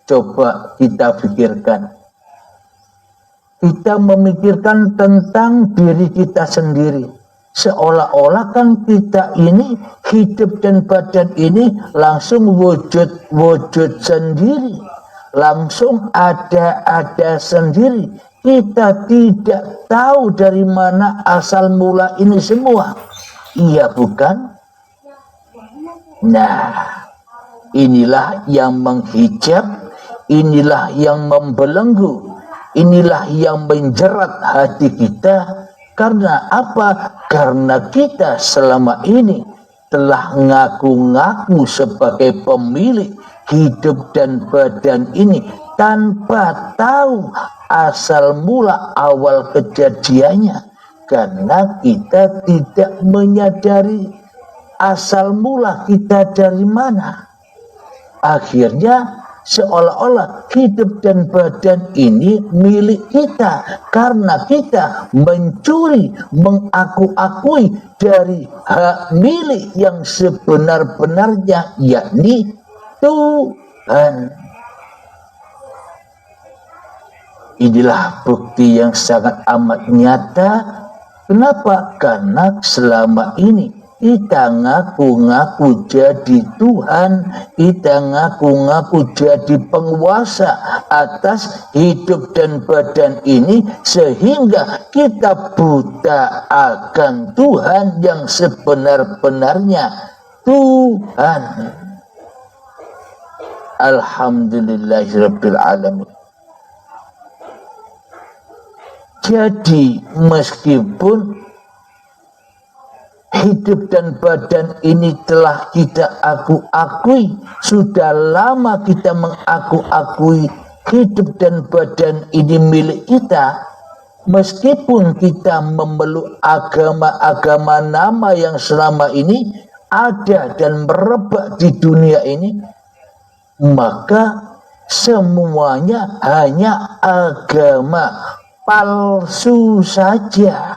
Coba kita pikirkan. Kita memikirkan tentang diri kita sendiri. Seolah-olah kan kita ini, hidup dan badan ini langsung wujud sendiri. Langsung ada sendiri. Kita tidak tahu dari mana asal mula ini semua. Iya bukan? Nah, inilah yang menghijab, inilah yang membelenggu, inilah yang menjerat hati kita. Karena apa? Karena kita selama ini telah ngaku-ngaku sebagai pemilik hidup dan badan ini tanpa tahu asal mula awal kejadiannya. Karena kita tidak menyadari asal mula kita dari mana. Akhirnya seolah-olah hidup dan badan ini milik kita karena kita mencuri, mengaku-akui dari hak milik yang sebenar-benarnya, yakni Tuhan. Inilah bukti yang sangat amat nyata. Kenapa? Karena selama ini kita ngaku-ngaku jadi Tuhan, kita ngaku-ngaku jadi penguasa atas hidup dan badan ini, sehingga kita buta akan Tuhan yang sebenar-benarnya Tuhan. Alhamdulillahirabbil alamin. Jadi meskipun hidup dan badan ini telah kita aku-akui, sudah lama kita mengaku-akui hidup dan badan ini milik kita, meskipun kita memeluk agama-agama nama yang selama ini ada dan merebak di dunia ini, maka semuanya hanya agama palsu saja.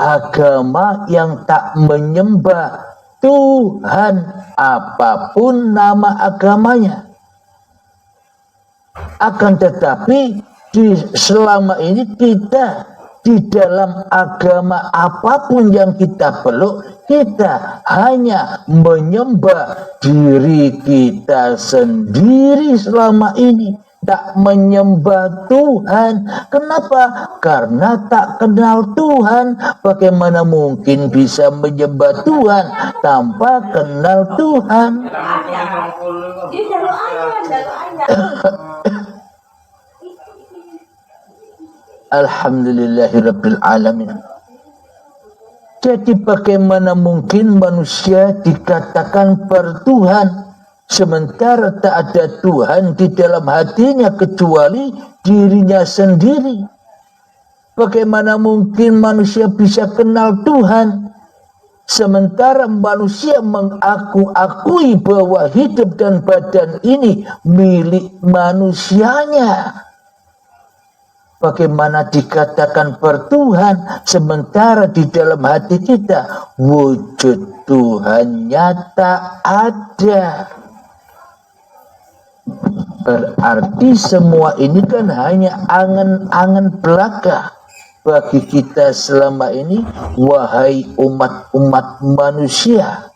Agama yang tak menyembah Tuhan apapun nama agamanya. Akan tetapi selama ini kita di dalam agama apapun yang kita peluk, kita hanya menyembah diri kita sendiri selama ini. Tak menyembah Tuhan. Kenapa? Karena tak kenal Tuhan. Bagaimana mungkin bisa menyembah Tuhan tanpa kenal Tuhan? Alhamdulillahirabbil alamin. Jadi bagaimana mungkin manusia dikatakan bertuhan sementara tak ada Tuhan di dalam hatinya kecuali dirinya sendiri? Bagaimana mungkin manusia bisa kenal Tuhan sementara manusia mengaku-akui bahwa hidup dan badan ini milik manusianya? Bagaimana dikatakan bertuhan sementara di dalam hati kita wujud Tuhan nyata ada? Berarti semua ini kan hanya angan-angan belaka bagi kita selama ini, wahai umat-umat manusia.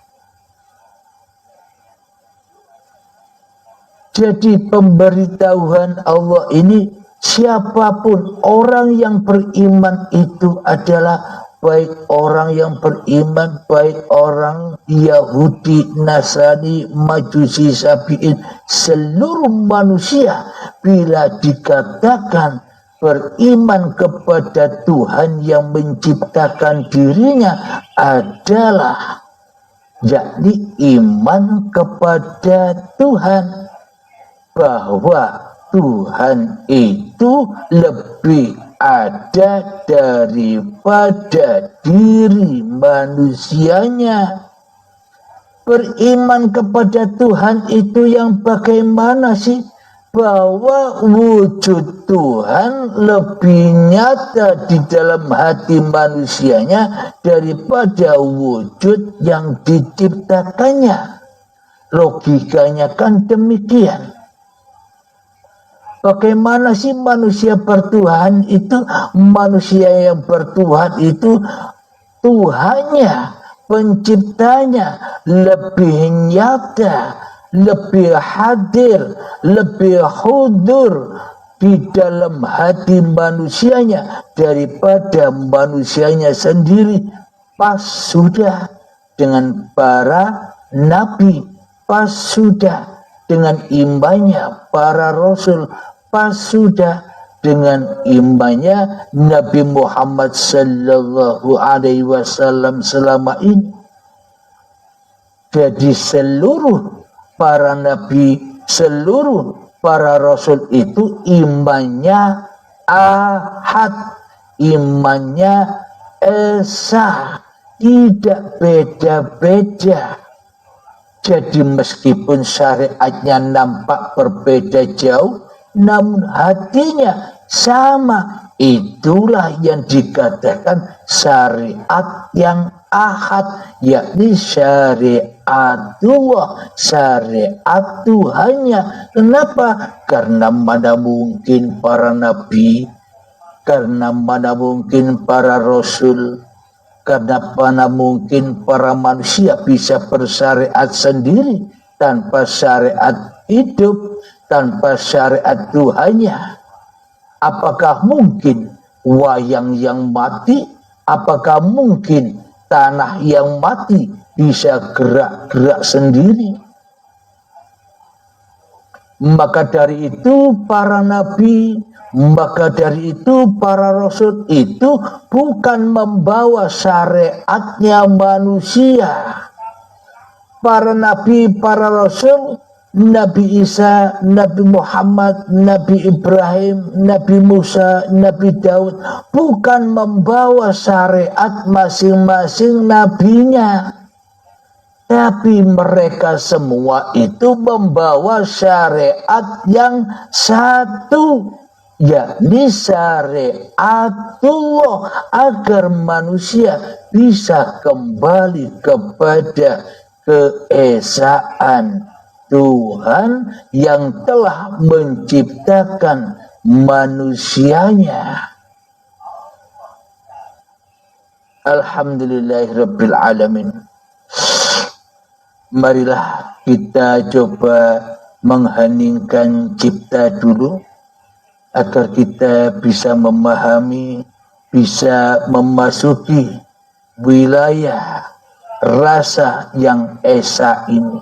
Jadi pemberitahuan Allah ini, siapapun orang yang beriman itu adalah baik orang yang beriman, baik orang Yahudi, Nasrani, Majusi, Sabiin, seluruh manusia bila dikatakan beriman kepada Tuhan yang menciptakan dirinya adalah yakni iman kepada Tuhan, bahwa Tuhan itu lebih ada daripada diri manusianya. Beriman kepada Tuhan itu yang bagaimana sih? Bahwa wujud Tuhan lebih nyata di dalam hati manusianya daripada wujud yang diciptakannya. Logikanya kan demikian. Bagaimana sih manusia bertuhan itu? Manusia yang bertuhan itu Tuhannya, penciptanya lebih nyata, lebih hadir, lebih hudur di dalam hati manusianya daripada manusianya sendiri. Pas sudah dengan para nabi, pas sudah dengan imannya para rasul, pas sudah dengan imannya Nabi Muhammad sallallahu alaihi wasallam selama ini. Jadi seluruh para nabi, seluruh para rasul itu imannya ahad, imannya esa, tidak beda-beda. Jadi meskipun syariatnya nampak berbeda jauh, namun hatinya sama. Itulah yang dikatakan syariat yang ahad, yakni syariatullah, syariat Tuhannya. Kenapa? Karena mana mungkin para nabi, karena mana mungkin para rasul, karena mana mungkin para manusia bisa bersyariat sendiri tanpa syariat hidup, tanpa syariat Tuhannya. Apakah mungkin wayang yang mati? Apakah mungkin tanah yang mati bisa gerak-gerak sendiri? Maka dari itu para nabi, maka dari itu para rasul itu bukan membawa syariatnya manusia. Para nabi, para rasul, Nabi Isa, Nabi Muhammad, Nabi Ibrahim, Nabi Musa, Nabi Daud bukan membawa syariat masing-masing nabinya, tapi mereka semua itu membawa syariat yang satu, yakni syariatullah, agar manusia bisa kembali kepada keesaan Tuhan yang telah menciptakan manusianya. Alhamdulillahirabbil alamin. Marilah kita coba mengheningkan cipta dulu agar kita bisa memahami, bisa memasuki wilayah rasa yang esa ini,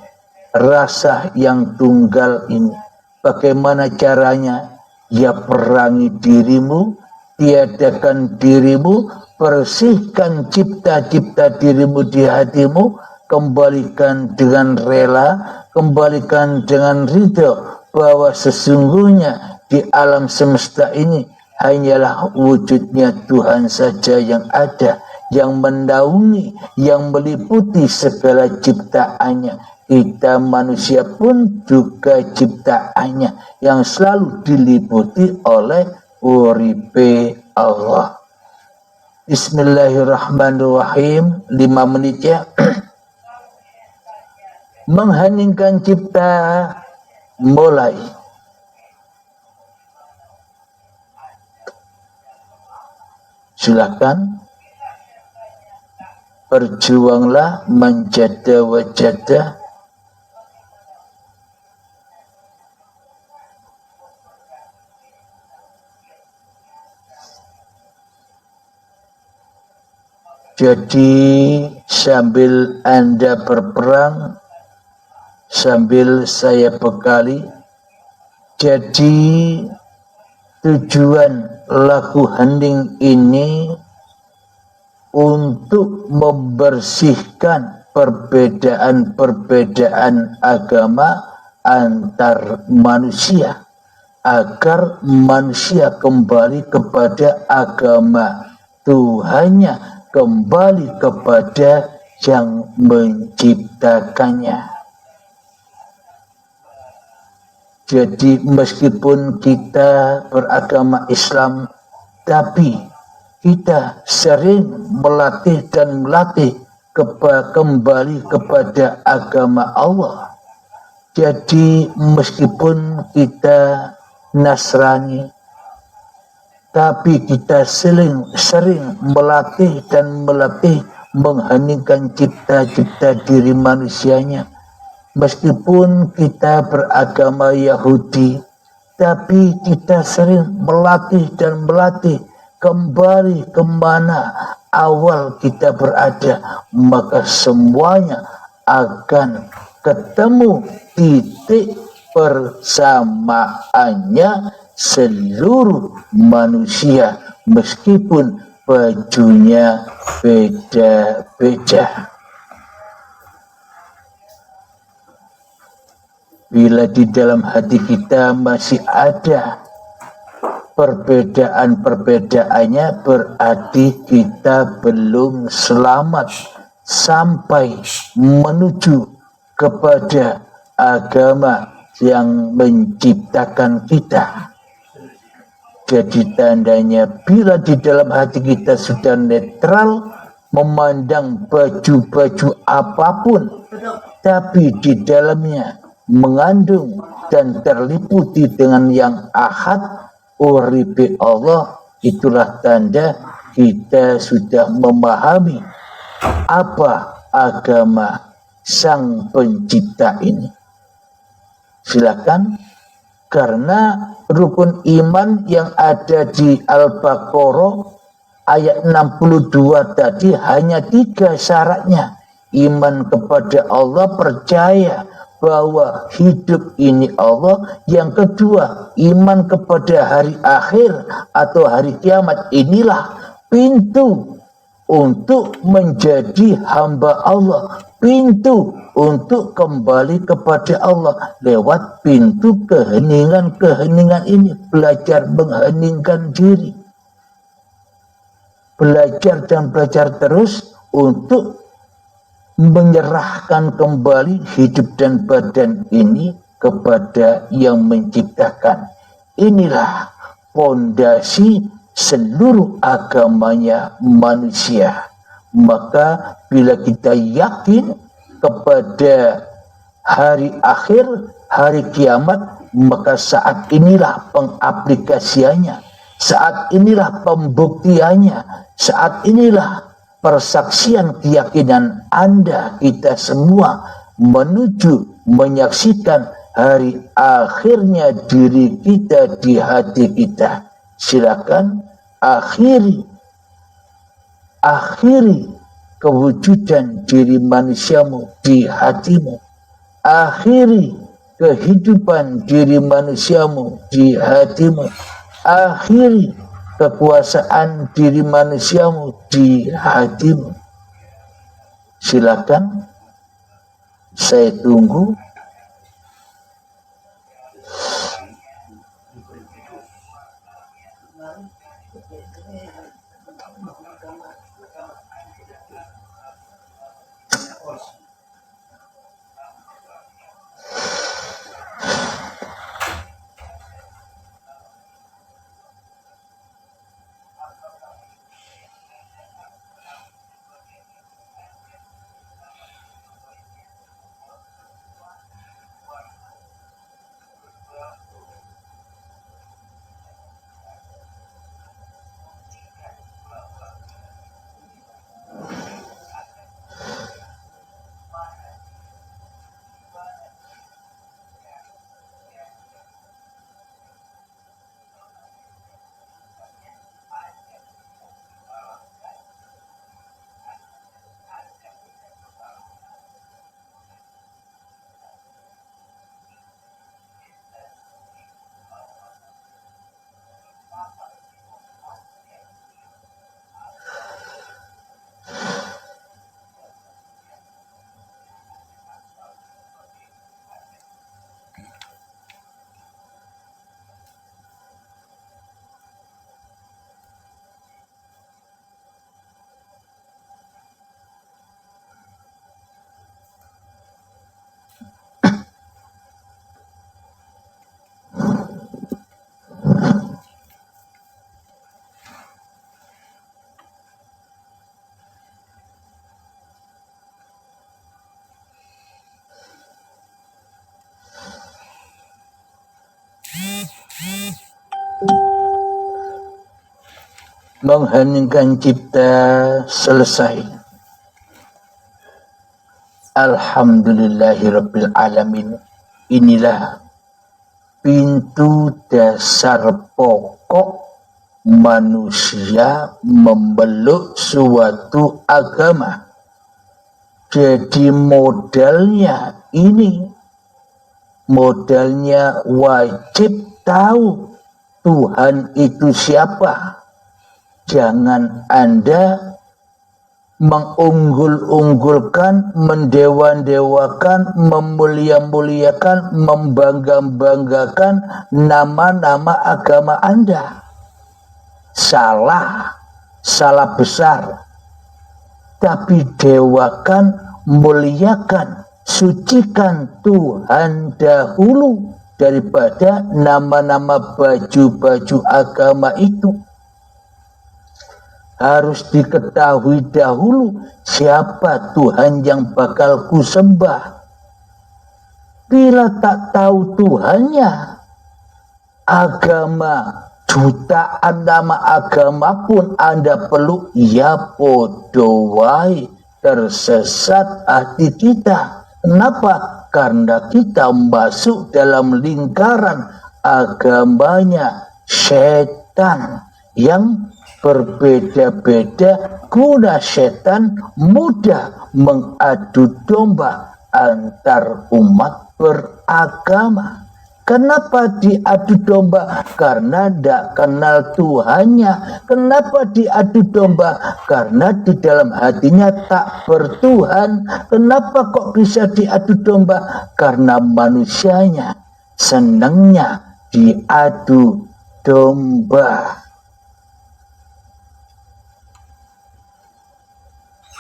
rasa yang tunggal ini. Bagaimana caranya? Ya, perangi dirimu, tiadakan dirimu, bersihkan cipta-cipta dirimu di hatimu, kembalikan dengan rela, kembalikan dengan ridho bahwa sesungguhnya di alam semesta ini hanyalah wujudnya Tuhan saja yang ada, yang menaungi, yang meliputi segala ciptaannya. Kita manusia pun juga ciptaannya yang selalu diliputi oleh uripe Allah. Bismillahirrahmanirrahim. 5 menit ya. Mengheningkan cipta, mulai. Silakan. Berjuanglah menjada wajada. Jadi sambil Anda berperang, sambil saya bekali, jadi tujuan laku hening ini untuk membersihkan perbedaan-perbedaan agama antar manusia, agar manusia kembali kepada agama Tuhannya, kembali kepada yang menciptakannya. Jadi meskipun kita beragama Islam, tapi kita sering melatih dan melatih kembali kepada agama Allah. Jadi meskipun kita Nasrani, tapi kita sering melatih mengheningkan cipta-cipta diri manusianya. Meskipun kita beragama Yahudi, tapi kita sering melatih kembali kemana awal kita berada, maka semuanya akan ketemu titik persamaannya seluruh manusia meskipun bajunya beda-beda. Bila di dalam hati kita masih ada perbedaan-perbedaannya, berarti kita belum selamat sampai menuju kepada agama yang menciptakan kita. Jadi tandanya bila di dalam hati kita sudah netral, memandang baju-baju apapun, tapi di dalamnya mengandung dan terliputi dengan yang ahad, uripi Allah, itulah tanda kita sudah memahami apa agama sang pencipta ini. Silakan, karena rukun iman yang ada di Al-Baqarah ayat 62 tadi hanya 3 syaratnya. Iman kepada Allah, percaya bahwa hidup ini Allah. Yang kedua, iman kepada hari akhir atau hari kiamat. Inilah pintu untuk menjadi hamba Allah, pintu untuk kembali kepada Allah lewat pintu keheningan ini. Belajar mengheningkan diri, belajar dan belajar terus untuk menyerahkan kembali hidup dan badan ini kepada yang menciptakan. Inilah fondasi seluruh agamanya manusia. Maka bila kita yakin kepada hari akhir, hari kiamat, maka saat inilah pengaplikasiannya, saat inilah pembuktiannya, saat inilah persaksian keyakinan Anda, kita semua menuju menyaksikan hari akhirnya diri kita di hati kita. Silakan akhiri kewujudan diri manusiamu di hatimu. Akhiri kehidupan diri manusiamu di hatimu. Akhiri kekuasaan diri manusiamu di hatimu. Silakan, saya tunggu. mengheningkan cipta selesai. Alhamdulillahirabbil alamin. Inilah pintu dasar pokok manusia memeluk suatu agama. Jadi modalnya ini, modalnya wajib tahu Tuhan itu siapa. Jangan Anda mengunggul-unggulkan, mendewa-dewakan, memulia-muliakan, membangga-banggakan nama-nama agama Anda. Salah besar. Tapi dewakan, muliakan, sucikan Tuhan dahulu daripada nama-nama baju-baju agama itu. Harus diketahui dahulu siapa Tuhan yang bakal kusembah. Bila tak tahu Tuhannya, agama, jutaan nama agama pun Anda peluk, ya podo wae, tersesat hati kita. Kenapa? Karena kita masuk dalam lingkaran agamanya setan yang berbeda-beda, guna setan mudah mengadu domba antar umat beragama. Kenapa diadu domba? Karena tidak kenal Tuhannya. Kenapa diadu domba? Karena di dalam hatinya tak bertuhan. Kenapa kok bisa diadu domba? Karena manusianya senangnya diadu domba.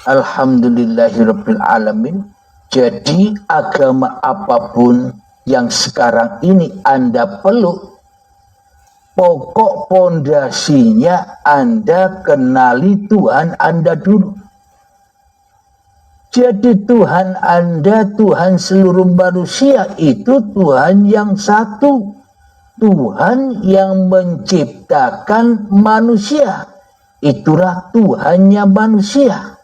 Alhamdulillahirabbil alamin. Jadi agama apapun yang sekarang ini Anda peluk, pokok pondasinya Anda kenali Tuhan Anda dulu. Jadi Tuhan Anda, Tuhan seluruh manusia itu Tuhan yang satu. Tuhan yang menciptakan manusia. Itulah Tuhannya manusia.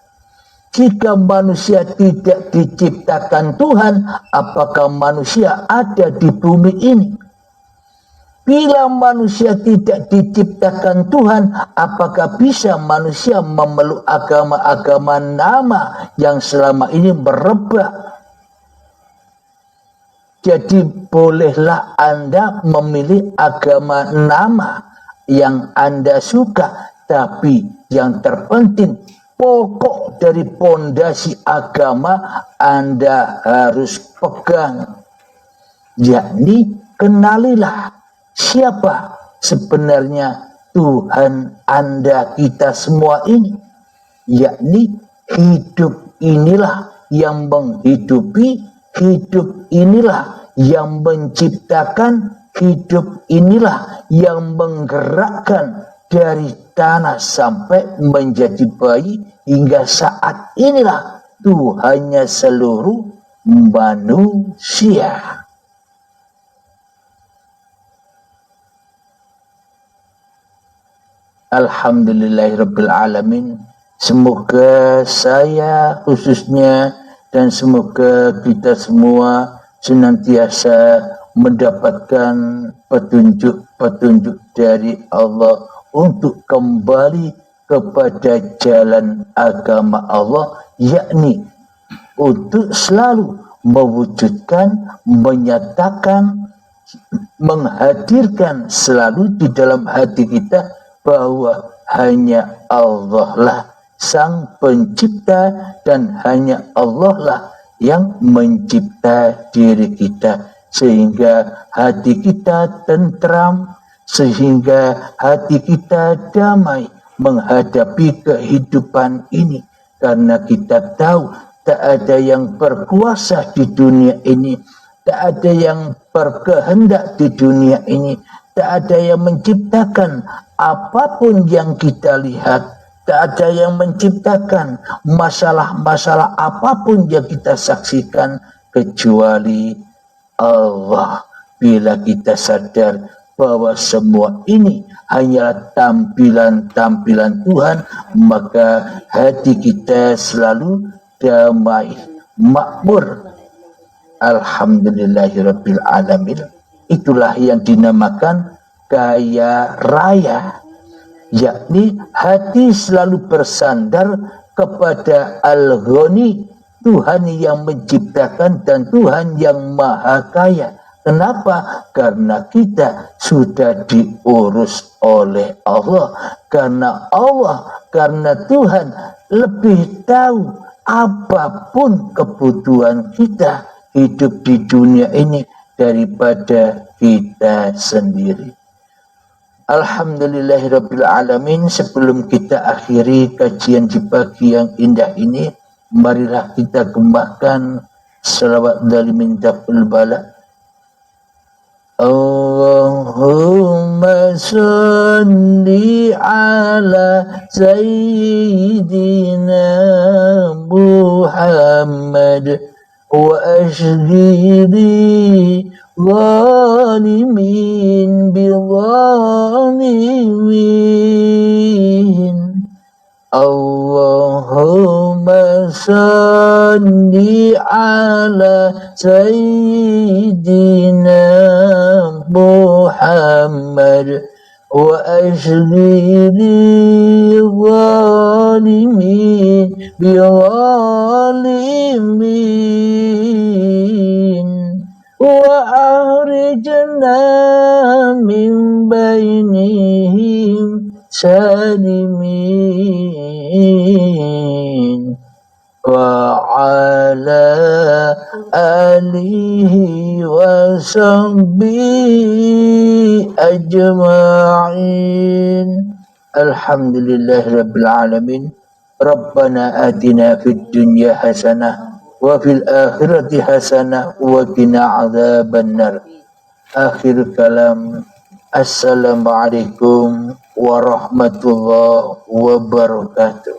Jika manusia tidak diciptakan Tuhan, apakah manusia ada di bumi ini? Bila manusia tidak diciptakan Tuhan, apakah bisa manusia memeluk agama-agama nama yang selama ini merebak? Jadi bolehlah Anda memilih agama nama yang Anda suka, tapi yang terpenting pokok dari pondasi agama Anda harus pegang, yakni kenalilah siapa sebenarnya Tuhan Anda kita semua ini, yakni hidup inilah yang menghidupi, hidup inilah yang menciptakan, hidup inilah yang menggerakkan dari tanah sampai menjadi bayi hingga saat inilah Tuhannya seluruh manusia. Alhamdulillahirabbil alamin. Semoga saya khususnya dan semoga kita semua senantiasa mendapatkan petunjuk-petunjuk dari Allah untuk kembali kepada jalan agama Allah, yakni untuk selalu mewujudkan, menyatakan, menghadirkan selalu di dalam hati kita bahwa hanya Allah lah Sang Pencipta dan hanya Allah lah yang mencipta diri kita, sehingga hati kita tentram, sehingga hati kita damai menghadapi kehidupan ini, karena kita tahu tak ada yang berkuasa di dunia ini, tak ada yang berkehendak di dunia ini, tak ada yang menciptakan apapun yang kita lihat, tak ada yang menciptakan masalah-masalah apapun yang kita saksikan kecuali Allah. Bila kita sadar bahwa semua ini hanyalah tampilan-tampilan Tuhan, maka hati kita selalu damai, makmur. Alhamdulillahirabbil alamin. Itulah yang dinamakan kaya raya, yakni hati selalu bersandar kepada Al-Ghani, Tuhan yang menciptakan dan Tuhan yang maha kaya. Kenapa? Karena kita sudah diurus oleh Allah. Karena Tuhan lebih tahu apapun kebutuhan kita hidup di dunia ini daripada kita sendiri. Alhamdulillahirabbil alamin. Sebelum kita akhiri kajian di pagi yang indah ini, marilah kita gembahkan selawat dari mintaqul bala. Allahumma salli ala sayyidina Muhammad wa ashghili zalimin bizalimin. Allahumma salli ala sayyidina Muhammad wa ashghili zalimin bizalimin wa akhrijna min bainihim salimin wa ala alihi wa sahbihi ajma'in. Alhamdulillahirabbil alamin. Rabbana atina fid dunya hasanah wa fil akhirati hasanah wa qina adzabannar. Akhir kalam. Assalamualaikum warahmatullahi wabarakatuh.